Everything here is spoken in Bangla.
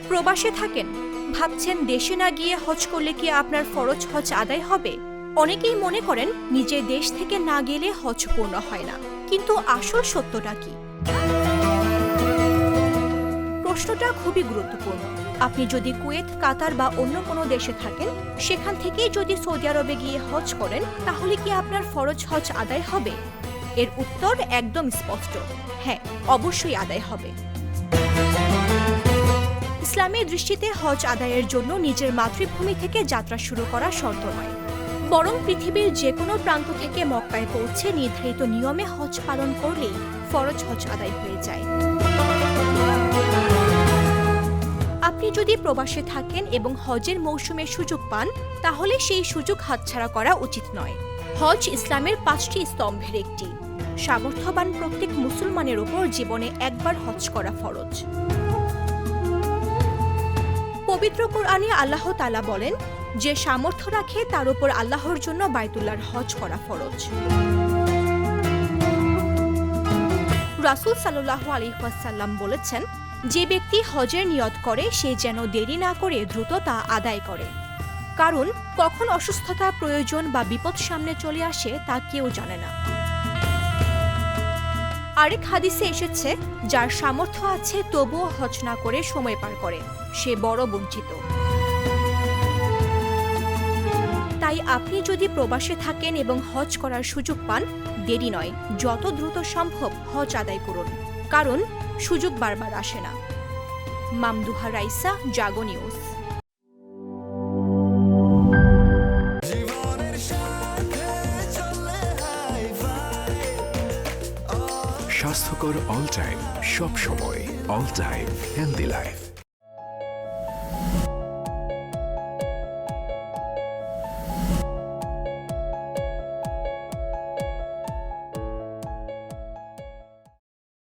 প্রবাসে থাকেন, ভাবছেন দেশে না গিয়ে হজ করলে কি আপনার ফরজ হজ আদায় হবে? অনেকেই মনে করেন নিজের দেশ থেকে না গেলে হজ পূর্ণ হয় না, কিন্তু আসল সত্যটা কি? প্রশ্নটা খুবই গুরুত্বপূর্ণ। আপনি যদি কুয়েত, কাতার বা অন্য কোনো দেশে থাকেন, সেখান থেকেই যদি সৌদি আরবে গিয়ে হজ করেন, তাহলে কি আপনার ফরজ হজ আদায় হবে? এর উত্তর একদম স্পষ্ট, হ্যাঁ, অবশ্যই আদায় হবে। ইসলামের দৃষ্টিতে হজ আদায়ের জন্য নিজের মাতৃভূমি থেকে যাত্রা শুরু করা শর্ত নয়, বরং পৃথিবীর যে কোনো প্রান্ত থেকে মক্কায় পৌঁছে নির্ধারিত নিয়মে হজ পালন করলেই ফরজ হজ আদায় হয়ে যায়। আপনি যদি প্রবাসে থাকেন এবং হজের মৌসুমে সুযোগ পান, তাহলে সেই সুযোগ হাতছাড়া করা উচিত নয়। হজ ইসলামের 5টি স্তম্ভের একটি। সামর্থ্যবান প্রত্যেক মুসলমানের উপর জীবনে একবার হজ করা ফরজ। পবিত্র কোরআনে আল্লাহ তাআলা বলেন, যে সামর্থ্য রাখে তার উপর আল্লাহর জন্য বাইতুল্লাহর হজ করা ফরজ। রাসূল সাল্লাল্লাহু আলাইহি ওয়াসাল্লাম বলেছেন, যে ব্যক্তি হজের নিয়ত করে সে যেন দেরি না করে দ্রুত তা আদায় করে, কারণ কখন অসুস্থতা, প্রয়োজন বা বিপদ সামনে চলে আসে তা কেউ জানে না। আরেক হাদিসে এসেছে, যার সামর্থ্য আছে তবুও হজ না করে সময় পার করে, সে বড় বঞ্চিত। তাই আপনি যদি প্রবাসে থাকেন এবং হজ করার সুযোগ পান, দেরি নয়, যত দ্রুত সম্ভব হজ আদায় করুন, কারণ সুযোগ বারবার আসে না। মামদুহা রাইসা, জাগো নিউজ। স্বাস্থ্যকর অল টাইম, সব সময় অল টাইম হেলদি লাইফ।